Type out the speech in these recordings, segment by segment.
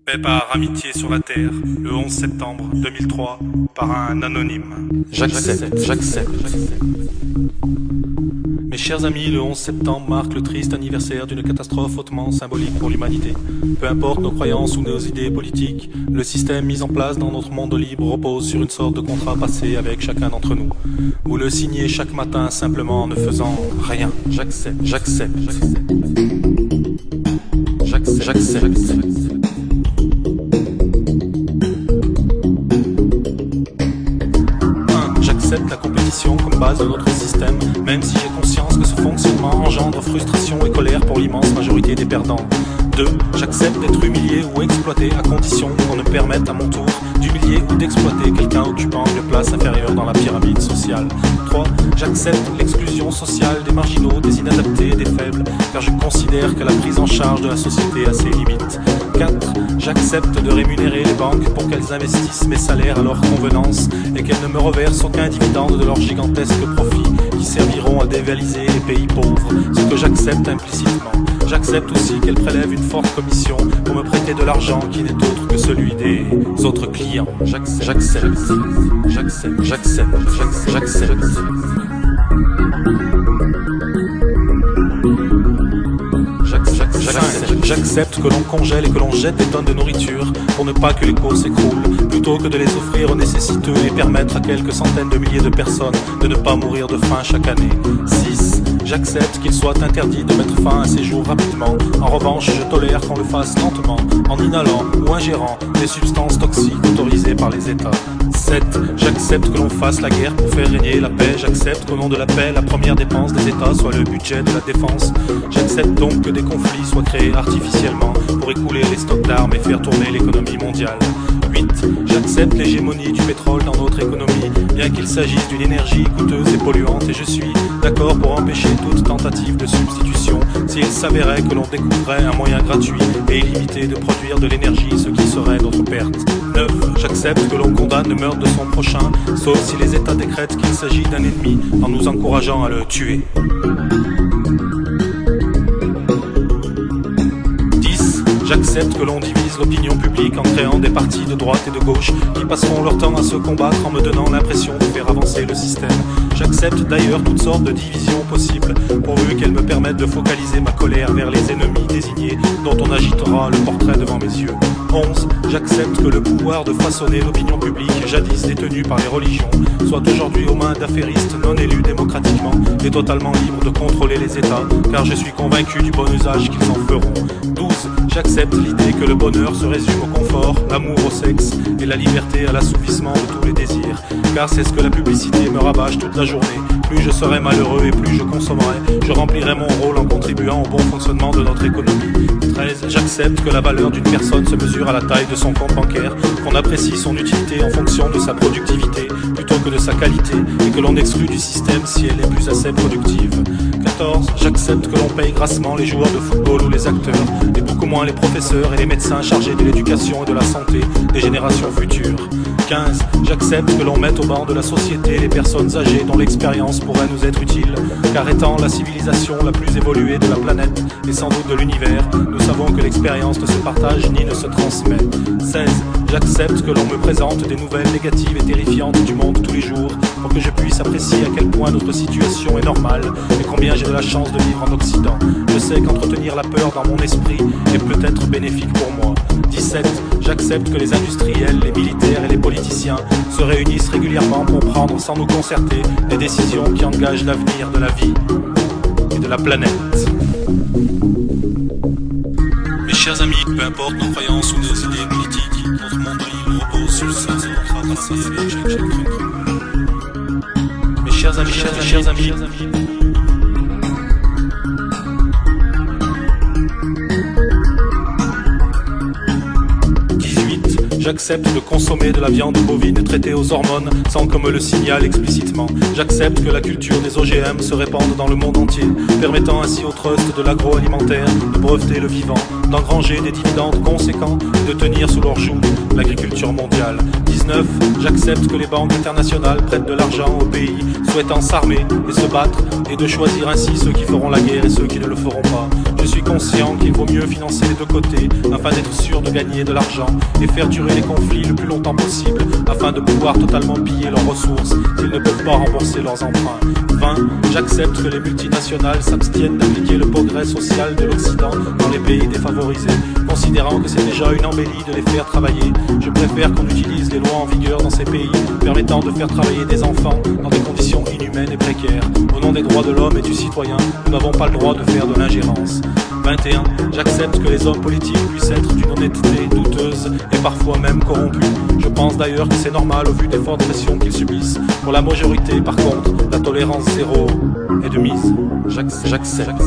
Fait par amitié sur la terre, le 11 septembre 2003, par un anonyme. J'accepte. Mes chers amis, le 11 septembre marque le triste anniversaire d'une catastrophe hautement symbolique pour l'humanité. Peu importe nos croyances ou nos idées politiques, le système mis en place dans notre monde libre repose sur une sorte de contrat passé avec chacun d'entre nous. Vous le signez chaque matin simplement en ne faisant rien. J'accepte. J'accepte la compétition comme base de notre système, même si j'ai conscience que ce fonctionnement engendre frustration et colère pour l'immense majorité des perdants. 2. J'accepte d'être humilié ou exploité à condition qu'on me permette à mon tour d'humilier ou d'exploiter quelqu'un occupant une place inférieure dans la pyramide sociale. 3. J'accepte l'exclusion sociale des marginaux, des inadaptés et des faibles, car je considère que la prise en charge de la société a ses limites. 4. J'accepte de rémunérer les banques pour qu'elles investissent mes salaires à leur convenance et qu'elles ne me reversent aucun dividende de leurs gigantesques profits qui serviront à dévaliser les pays pauvres, ce que j'accepte implicitement. J'accepte aussi qu'elles prélèvent une forte commission pour me prêter de l'argent qui n'est autre que celui des autres clients. J'accepte. J'accepte que l'on congèle et que l'on jette des tonnes de nourriture pour ne pas que les cours s'écroulent, plutôt que de les offrir aux nécessiteux et permettre à quelques centaines de milliers de personnes de ne pas mourir de faim chaque année. 6. J'accepte qu'il soit interdit de mettre fin à ces jours rapidement. En revanche, je tolère qu'on le fasse lentement, en inhalant ou ingérant des substances toxiques autorisées par les États. 7. J'accepte que l'on fasse la guerre pour faire régner la paix. J'accepte qu'au nom de la paix, la première dépense des États soit le budget de la défense. J'accepte donc que des conflits soient créés artificiellement pour écouler les stocks d'armes et faire tourner l'économie mondiale. 8. J'accepte l'hégémonie du pétrole dans notre économie, bien qu'il s'agisse d'une énergie coûteuse et polluante, et je suis d'accord pour empêcher toute tentative de substitution s'il s'avérait que l'on découvrait un moyen gratuit et illimité de produire de l'énergie, ce qui serait notre perte. 9. J'accepte que l'on condamne le meurtre de son prochain, sauf si les États décrètent qu'il s'agit d'un ennemi, en nous encourageant à le tuer. 10. J'accepte que l'on divise l'opinion publique en créant des partis de droite et de gauche qui passeront leur temps à se combattre en me donnant l'impression de faire avancer le système. J'accepte d'ailleurs toutes sortes de divisions possibles, pourvu qu'elles me permettent de focaliser ma colère vers les ennemis désignés dont on agitera le portrait devant mes yeux. 11. J'accepte que le pouvoir de façonner l'opinion publique, jadis détenue par les religions, soit aujourd'hui aux mains d'affairistes non élus démocratiquement et totalement libres de contrôler les États, car je suis convaincu du bon usage qu'ils en feront. 12. J'accepte l'idée que le bonheur se résume au confort, l'amour au sexe et la liberté à l'assouvissement de tous les désirs, car c'est ce que la publicité me rabâche toute la journée. Plus je serai malheureux et plus je consommerai, je remplirai mon rôle en contribuant au bon fonctionnement de notre économie. 13. J'accepte que la valeur d'une personne se mesure à la taille de son compte bancaire, qu'on apprécie son utilité en fonction de sa productivité plutôt que de sa qualité, et que l'on exclut du système si elle est plus assez productive. 14. J'accepte que l'on paye grassement les joueurs de football ou les acteurs, et beaucoup moins les professeurs et les médecins chargés de l'éducation et de la santé des générations futures. 15. J'accepte que l'on mette au banc de la société les personnes âgées dont l'expérience pourrait nous être utile, car étant la civilisation la plus évoluée de la planète et sans doute de l'univers, nous savons que l'expérience ne se partage ni ne se transmet. 16. J'accepte que l'on me présente des nouvelles négatives et terrifiantes du monde tous les jours, pour que je puisse apprécier à quel point notre situation est normale et combien j'ai de la chance de vivre en Occident. Je sais qu'entretenir la peur dans mon esprit est peut-être bénéfique pour moi. 17. J'accepte que les industriels, les militaires et les politiciens se réunissent régulièrement pour prendre sans nous concerter des décisions qui engagent l'avenir de la vie et de la planète. Mes chers amis, peu importe nos croyances ou nos idées politiques, notre monde libre repose sur le sens de notre passé avec chaque Mes chers amis, J'accepte de consommer de la viande bovine traitée aux hormones sans qu'on me le signale explicitement. J'accepte que la culture des OGM se répande dans le monde entier, permettant ainsi au trust de l'agroalimentaire de breveter le vivant, d'engranger des dividendes conséquents et de tenir sous leur joug l'agriculture mondiale. 19. J'accepte que les banques internationales prêtent de l'argent aux pays souhaitant s'armer et se battre, et de choisir ainsi ceux qui feront la guerre et ceux qui ne le feront pas. Je suis conscient qu'il vaut mieux financer les deux côtés afin d'être sûr de gagner de l'argent et faire durer les conflits le plus longtemps possible afin de pouvoir totalement piller leurs ressources s'ils ne peuvent pas rembourser leurs emprunts. 20. J'accepte que les multinationales s'abstiennent d'appliquer le progrès social de l'Occident dans les pays défavorisés, considérant que c'est déjà une embellie de les faire travailler. Je préfère qu'on utilise les lois en vigueur dans ces pays permettant de faire travailler des enfants dans des conditions inhumaines et précaires. Au nom des droits de l'homme et du citoyen, nous n'avons pas le droit de faire de l'ingérence. 21. J'accepte que les hommes politiques puissent être d'une honnêteté douteuse et parfois même corrompus. Je pense d'ailleurs que c'est normal au vu des fortes pressions qu'ils subissent. Pour la majorité, par contre, la tolérance zéro est de mise. J'accepte.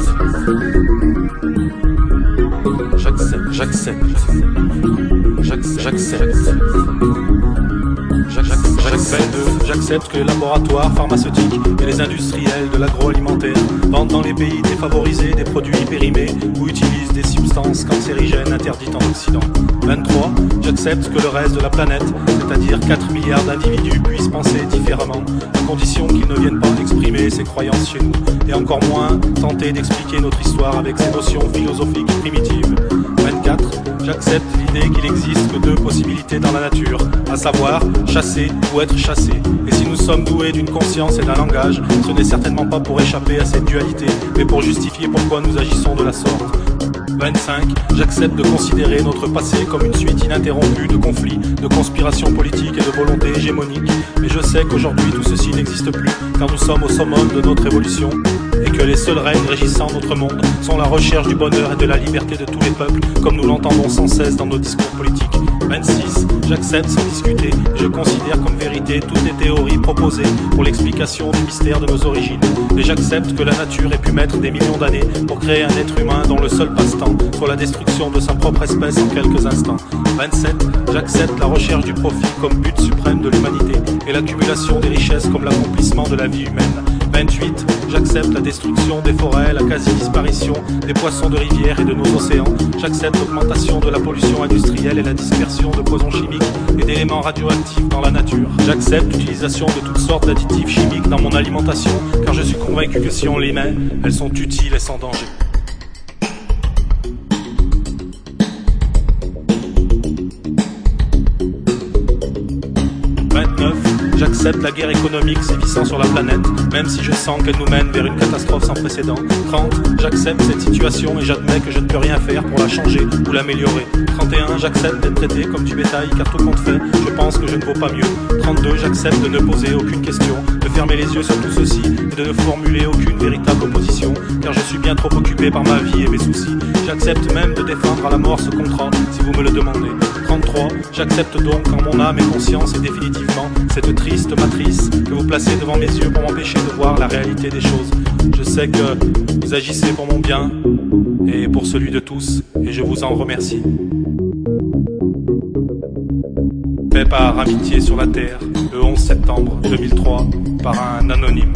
J'accepte que les laboratoires pharmaceutiques et les industriels de l'agroalimentaire vendent dans les pays défavorisés des produits périmés ou utilisent des substances cancérigènes interdites en Occident. 23. J'accepte que le reste de la planète, c'est-à-dire 4 milliards d'individus, puissent penser différemment, à condition qu'ils ne viennent pas exprimer ses croyances chez nous, et encore moins tenter d'expliquer notre histoire avec ses notions philosophiques primitives. 24. J'accepte l'idée qu'il existe que deux possibilités dans la nature, à savoir chasser ou être chassé. Et si nous sommes doués d'une conscience et d'un langage, ce n'est certainement pas pour échapper à cette dualité, mais pour justifier pourquoi nous agissons de la sorte. 25. J'accepte de considérer notre passé comme une suite ininterrompue de conflits, de conspirations politiques et de volontés hégémoniques. Mais je sais qu'aujourd'hui tout ceci n'existe plus, car nous sommes au summum de notre évolution, et que les seuls règnes régissant notre monde sont la recherche du bonheur et de la liberté de tous les peuples, comme nous l'entendons sans cesse dans nos discours politiques. 26. J'accepte sans discuter, je considère comme vérité toutes les théories proposées pour l'explication du mystère de nos origines. Et j'accepte que la nature ait pu mettre des millions d'années pour créer un être humain dont le seul passe-temps soit la destruction de sa propre espèce en quelques instants. 27. J'accepte la recherche du profit comme but suprême de l'humanité et l'accumulation des richesses comme l'accomplissement de la vie humaine. 28. J'accepte la destruction des forêts, la quasi-disparition des poissons de rivière et de nos océans. J'accepte l'augmentation de la pollution industrielle et la dispersion de poisons chimiques et d'éléments radioactifs dans la nature. J'accepte l'utilisation de toutes sortes d'additifs chimiques dans mon alimentation, car je suis convaincu que si on les met, elles sont utiles et sans danger. J'accepte la guerre économique sévissant sur la planète, même si je sens qu'elle nous mène vers une catastrophe sans précédent. 30. J'accepte cette situation et j'admets que je ne peux rien faire pour la changer ou l'améliorer. 31. J'accepte d'être traité comme du bétail car tout compte fait, je pense que je ne vaux pas mieux. 32. J'accepte de ne poser aucune question, de fermer les yeux sur tout ceci et de ne formuler aucune véritable opposition, car je suis bien trop occupé par ma vie et mes soucis. J'accepte même de défendre à la mort ce contrat, si vous me le demandez. 33. J'accepte donc en mon âme et conscience et définitivement cette triste matrice que vous placez devant mes yeux pour m'empêcher de voir la réalité des choses. Je sais que vous agissez pour mon bien et pour celui de tous, et je vous en remercie. Fait par Amitié sur la Terre, le 11 septembre 2003, par un anonyme.